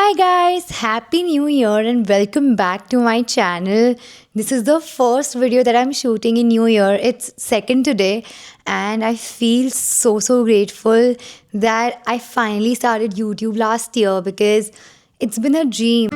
Hi guys, happy new year and welcome back to my channel. This is the first video that I'm shooting in new year. It's second today and I feel so grateful that I finally started YouTube last year because it's been a dream.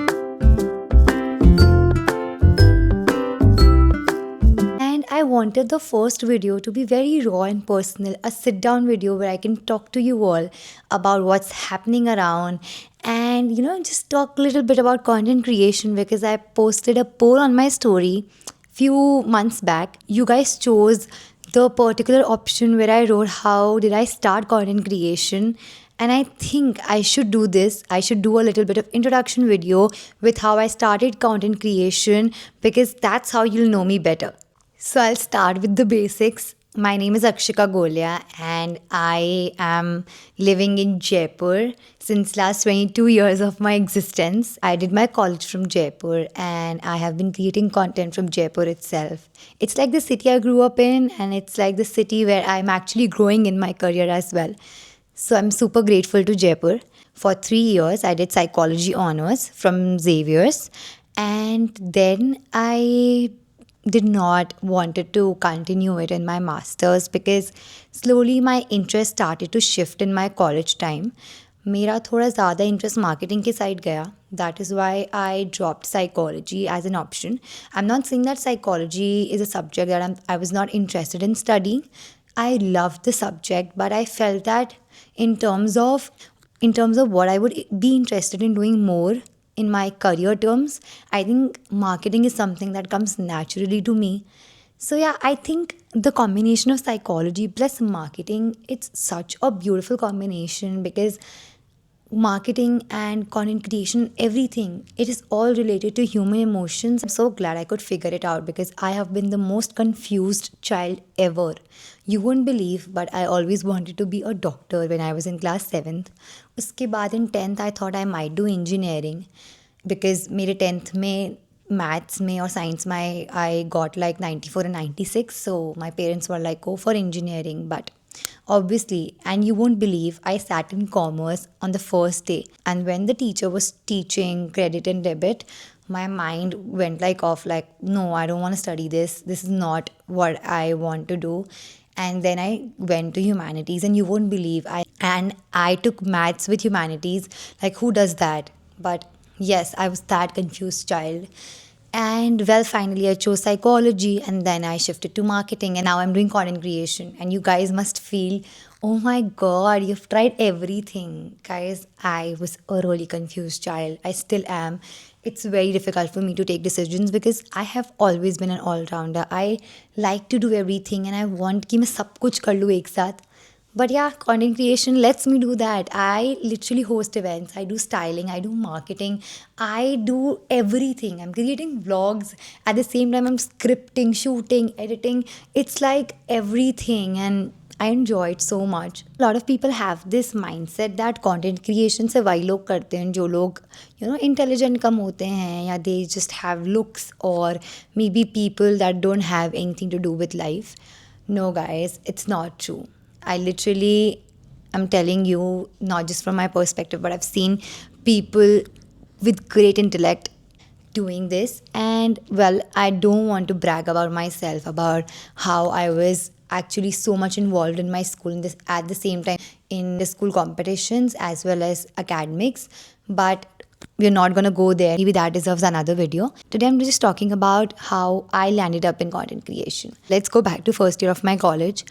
And I wanted the first video to be very raw and personal, a sit down video where I can talk to you all about what's happening around and just talk a little bit about content creation because I posted a poll on my story few months back. You guys chose the particular option where I wrote how did I start content creation, and I think I should do this. I should do a little bit of introduction video with how I started content creation because that's how you'll know me better. So I'll start with the basics. My name is Akshika Golia and I am living in Jaipur since last 22 years of my existence. I did my college from Jaipur and I have been creating content from Jaipur itself. It's like the city I grew up in and it's like the city where I'm actually growing in my career as well. So I'm super grateful to Jaipur. For 3 years, I did psychology honors from Xavier's, and then I did not wanted to continue it in my masters because slowly my interest started to shift in my college time. मेरा थोड़ा ज़्यादा interest marketing के side गया. That is why I dropped psychology as an option. I'm not saying that psychology is a subject that I was not interested in studying. I loved the subject, but I felt that in terms of what I would be interested in doing more in my career terms, I think marketing is something that comes naturally to me. So yeah, I think the combination of psychology plus marketing, it's such a beautiful combination because marketing and content creation, everything, it is all related to human emotions. I'm so glad I could figure it out because I have been the most confused child ever. You won't believe, but I always wanted to be a doctor when I was in class 7th. उसके बाद in 10th I thought I might do engineering because मेरे 10th में maths में और science में I got like 94 and 96, so my parents were like go for engineering. But obviously, and you won't believe, I sat in commerce on the first day, and when the teacher was teaching credit and debit, my mind went like off like, no, I don't want to study this. This is not what I want to do. And then I went to humanities, and you won't believe, I took maths with humanities. Like, who does that? But yes, I was that confused child. And well, finally, I chose psychology and then I shifted to marketing, and now I'm doing content creation. And you guys must feel, oh my god, you've tried everything. Guys, I was a really confused child. I still am. It's very difficult for me to take decisions because I have always been an all rounder. I like to do everything and I want कि मैं सब कुछ कर लूँ एक साथ. But yeah, content creation lets me do that. I literally host events, I do styling, I do marketing, I do everything. I'm creating vlogs. At the same time, I'm scripting, shooting, editing. It's like everything, and I enjoy it so much. A lot of people have this mindset that content creation से वही लोग करते हैं जो लोग intelligent कम होते हैं, या they just have looks, or maybe people that don't have anything to do with life. No guys, it's not true. I literally am telling you, not just from my perspective, but I've seen people with great intellect doing this. And well, I don't want to brag about myself, about how I was actually so much involved in my school in this, at the same time in the school competitions as well as academics. But we're not gonna go there. Maybe that deserves another video. Today I'm just talking about how I landed up in content creation. Let's go back to first year of my college.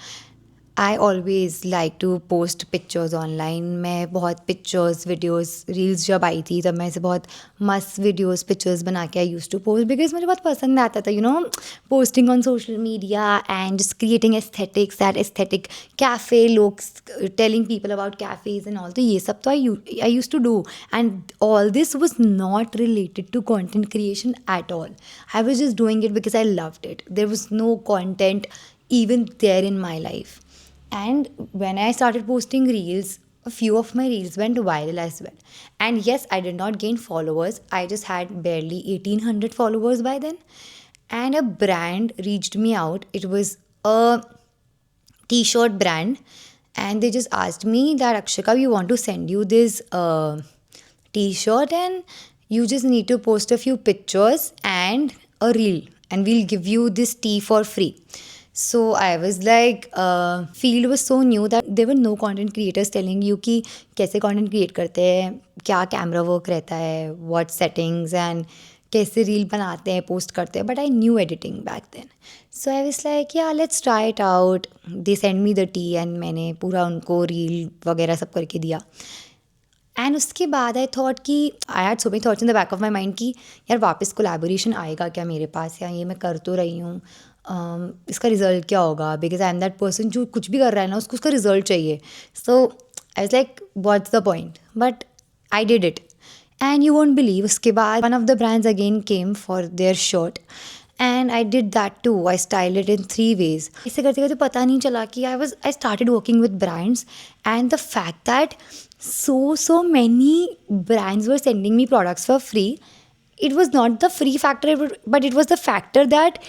I always like to post pictures online. मैं बहुत pictures, videos, reels जब आई थी तब मैं ऐसे बहुत मस्त videos, pictures बना के I use to post because मुझे बहुत पसंद आता था posting on social media and just creating aesthetics, that aesthetic cafe looks, telling people about cafes and all. तो ये सब तो I use to do, and all this was not related to content creation at all. I was just doing it because I loved it. There was no content even there in my life. And when I started posting reels, a few of my reels went viral as well. And yes, I did not gain followers. I just had barely 1800 followers by then. And a brand reached me out. It was a t-shirt brand. And they just asked me that, Akshika, we want to send you this t-shirt, and you just need to post a few pictures and a reel, and we'll give you this tea for free. So I was like, field was so new that there were no content creators telling you कि कैसे content create करते हैं, क्या camera work रहता है, what settings and कैसे reel बनाते हैं, post करते हैं. But I knew editing back then. So I was like, yeah, let's try it out. They sent me the tea and मैंने पूरा उनको reel वगैरह सब करके दिया. एंड उसके बाद आई थॉट कि I had so many thoughts in the back of my mind कि यार वापस कोलैबोरेशन आएगा क्या मेरे पास, या ये मैं कर तो रही हूँ, इसका रिजल्ट क्या होगा, because I am that person जो कुछ भी कर रहा है ना उसको उसका रिजल्ट चाहिए. So I was like what's the point, but I did it. And you won't believe, उसके बाद one of the brands again came for their shirt and I did that too. I style it in 3 ways. ऐसे करते करते पता नहीं चला कि I started working with brands, and the fact that so many brands were sending me products for free. It was not the free factor, but it was the factor that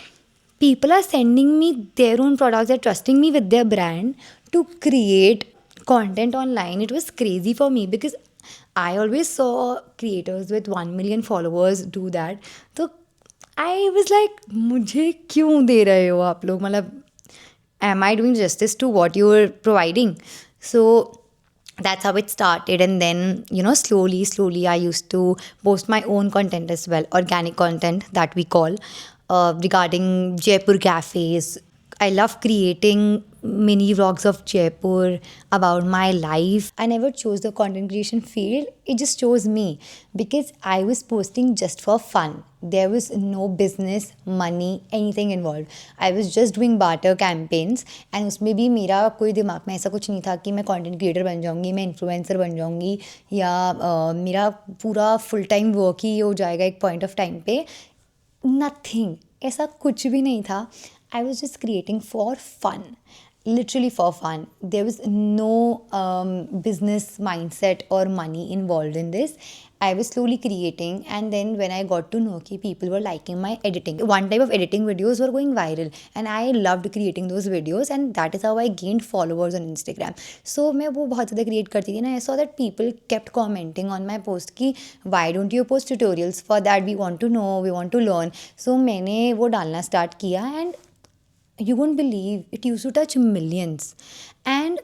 people are sending me their own products, they're trusting me with their brand to create content online. It was crazy for me because I always saw creators with 1 million followers do that. So I was like, मुझे क्यों दे रहे हो आप लोग, मतलब am I doing justice to what you were providing? So that's how it started. And then, slowly I used to post my own content as well, organic content that we call, regarding Jaipur cafes. I love creating mini vlogs of Jaipur about my life. I never chose the content creation field, it just chose me because I was posting just for fun. There was no business, money, anything involved. I was just doing barter campaigns, and उसमें भी मेरा कोई दिमाग में ऐसा कुछ नहीं था कि मैं कंटेंट क्रिएटर बन जाऊँगी, मैं इन्फ्लुएंसर बन जाऊँगी, या मेरा पूरा फुल टाइम वर्क ही हो जाएगा एक पॉइंट ऑफ टाइम पे. नथिंग, ऐसा कुछ भी नहीं था. I was just creating for fun, literally for fun. There was no business mindset or money involved in this. I was slowly creating, and then when I got to know कि people were liking my editing, one type of editing videos were going viral, and I loved creating those videos, and that is how I gained followers on Instagram. So मैं वो बहुत ज़्यादा create करती थी ना. I saw that people kept commenting on my post कि why don't you post tutorials for that, we want to know, we want to learn. So मैंने वो डालना start किया, and you won't believe, it used to touch millions. And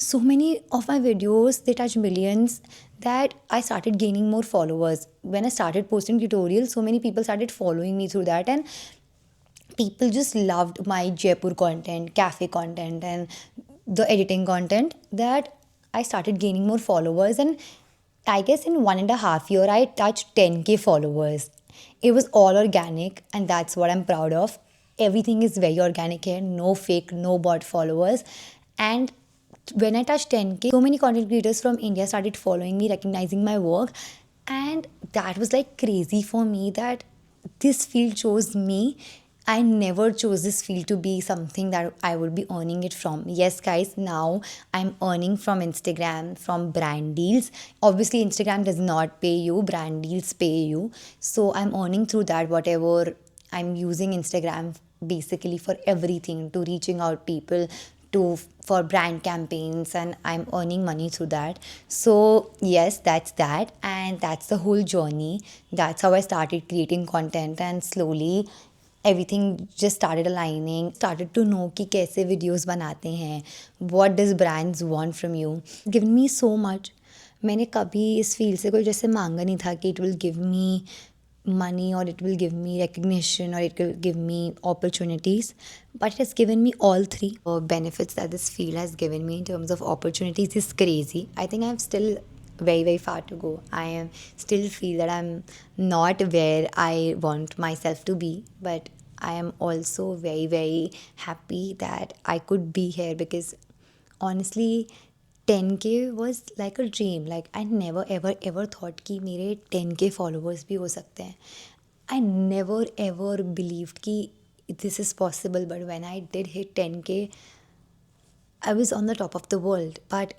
so many of my videos, they touch millions, that I started gaining more followers. When I started posting tutorials, so many people started following me through that, and people just loved my Jaipur content, cafe content, and the editing content, that I started gaining more followers. And I guess in 1.5 years I touched 10K followers. It was all organic, and that's what I'm proud of. Everything is very organic here, no fake, no bot followers. And when I touched 10K, so many content creators from India started following me, recognizing my work, and that was like crazy for me that this field chose me. I never chose this field to be something that I would be earning it from. Yes, guys, now I'm earning from Instagram, from brand deals. Obviously, Instagram does not pay you, brand deals pay you. So I'm earning through that, whatever. I'm using Instagram basically for everything, to reaching out people, to for brand campaigns, and I'm earning money through that. So yes, that's that, and that's the whole journey. That's how I started creating content, and slowly everything just started aligning. Started to know कि कैसे videos बनाते हैं, what does brands want from you. Given me so much. मैंने कभी इस field से कोई जैसे मांगा नहीं था कि it will give me money, or it will give me recognition, or it will give me opportunities, but it has given me all three. Benefits that this field has given me in terms of opportunities is crazy. I think I'm still very far to go. I am still feel that I'm not where I want myself to be, but I am also very happy that I could be here, because honestly 10K was like a dream. Like I never ever thought कि मेरे 10K followers भी हो सकते हैं. I never ever believed कि this is possible, but when I did hit 10K, I was on the top of the world. But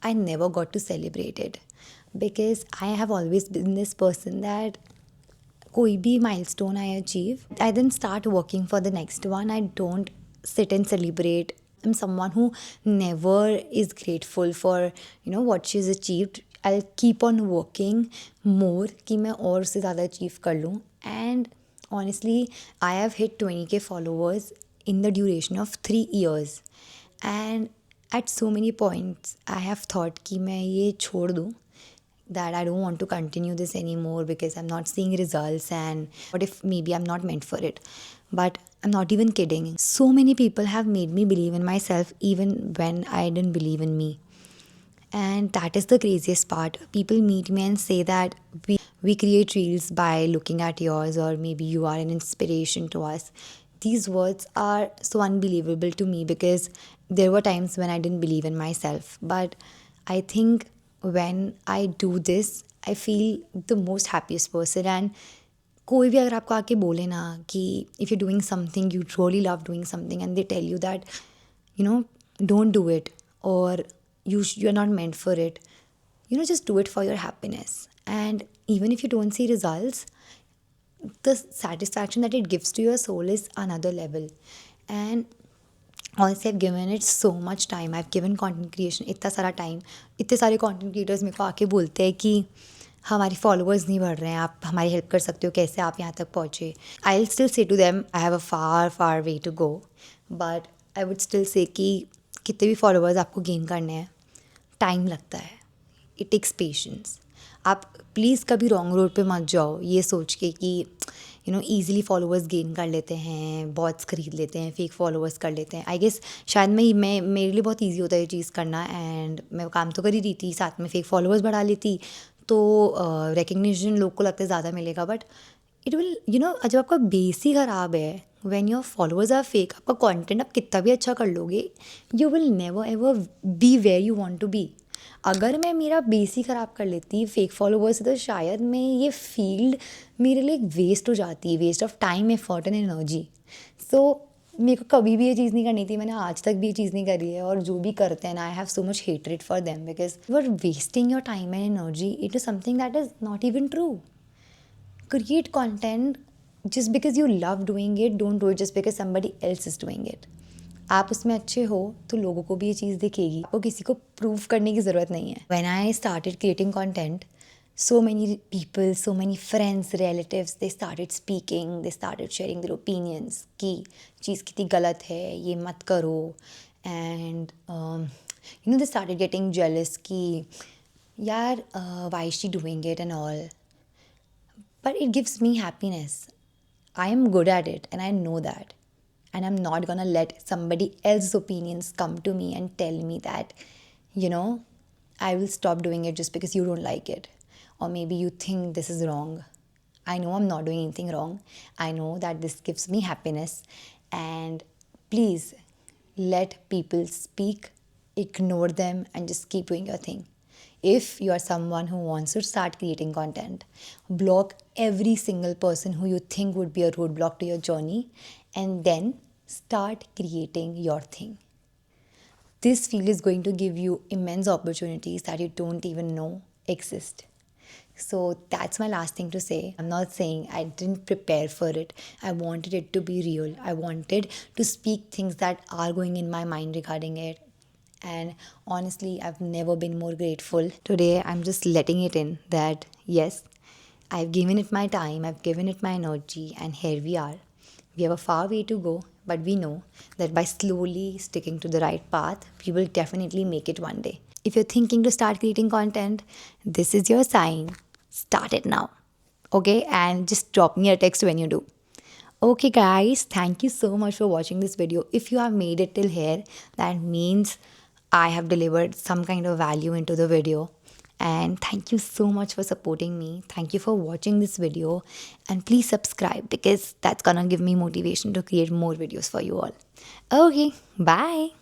I never got to celebrate it, because I have always been this person that कोई भी milestone I achieve, I then start working for the next one. I don't sit and celebrate. I'm someone who never is grateful for what she's achieved. I'll keep on working more कि मैं और उससे ज़्यादा achieve कर लूँ. And honestly, I have hit 20K followers in the duration of 3 years. And at so many points, I have thought कि मैं ये छोड़ दूँ, that I don't want to continue this anymore because I'm not seeing results, and what if maybe I'm not meant for it. But I'm not even kidding. So many people have made me believe in myself even when I didn't believe in me. And that is the craziest part. People meet me and say that we create reels by looking at yours, or maybe you are an inspiration to us. These words are so unbelievable to me because there were times when I didn't believe in myself. But I think when I do this, I feel the most happiest person. And कोई भी अगर आपको आके बोले ना कि if you're doing something, you truly love doing something, and they tell you that, you know, don't do it, or you're not meant for it, just do it for your happiness. And even if you don't see results, the satisfaction that it gives to your soul is another level. And honestly, I've given it so much time. I've given content creation इतना सारा time. इतने सारे content creators मेरे को आके बोलते हैं कि हमारे followers नहीं बढ़ रहे हैं, आप हमारी help कर सकते हो, कैसे आप यहाँ तक पहुँचे. I'll still say to them, I have a far way to go, but I would still say कि कितने भी followers आपको gain करने हैं, टाइम लगता है. It takes patience. आप प्लीज़ कभी रॉन्ग रोड पे मत जाओ ये सोच के कि ईजिली फॉलोअर्स गेन कर लेते हैं, बॉट्स खरीद लेते हैं, फेक फॉलोअर्स कर लेते हैं. आई गेस शायद मैं मेरे लिए बहुत ईजी होता है ये चीज़ करना, एंड मैं काम तो कर ही रही थी, साथ में फेक फॉलोअर्स बढ़ा लेती, तो रिकग्निशन लोग को लगता है ज़्यादा मिलेगा. बट इट विल जब आपका बेस ही ख़राब है, when your followers are fake, आपका कंटेंट आप कितना भी अच्छा कर लोगे, you will never ever be where you want to be. अगर मैं मेरा बेस ही ख़राब कर लेती फेक फॉलोवर्स से, तो शायद मैं ये फील्ड मेरे लिए वेस्ट हो जाती, waste of time, effort and energy. So मेरे को कभी भी ये चीज़ नहीं करनी थी, मैंने आज तक भी ये चीज़ नहीं करी है. और जो भी करते हैं ना, I have so much hatred for them because you are wasting your time and energy. It is something that is not even true. Create content just because you love doing it. Don't do it just because somebody else is doing it. आप उसमें अच्छे हो तो लोगों को भी ये चीज़ दिखेगी, आपको किसी को प्रूव करने की ज़रूरत नहीं है. When I started creating content, so many people, so many friends, relatives, they started speaking, they started sharing their opinions कि चीज़ कितनी गलत है, ये मत करो. And they started getting jealous कि यार why is she doing it and all. But it gives me happiness. I am good at it and I know that. And I'm not gonna let somebody else's opinions come to me and tell me that, I will stop doing it just because you don't like it. Or maybe you think this is wrong. I know I'm not doing anything wrong. I know that this gives me happiness. And please let people speak, ignore them, and just keep doing your thing. If you are someone who wants to start creating content, block every single person who you think would be a roadblock to your journey, and then start creating your thing. This field is going to give you immense opportunities that you don't even know exist. So that's my last thing to say. I'm not saying I didn't prepare for it. I wanted it to be real. I wanted to speak things that are going in my mind regarding it. And honestly, I've never been more grateful. Today, I'm just letting it in that yes, I've given it my time, I've given it my energy, and here we are. We have a far way to go, but we know that by slowly sticking to the right path, we will definitely make it one day. If you're thinking to start creating content, this is your sign. Start it now. Okay? And just drop me a text when you do. Okay, guys, thank you so much for watching this video. If you have made it till here, that means I have delivered some kind of value into the video. And thank you so much for supporting me. Thank you for watching this video. And please subscribe because that's gonna give me motivation to create more videos for you all. Okay, bye.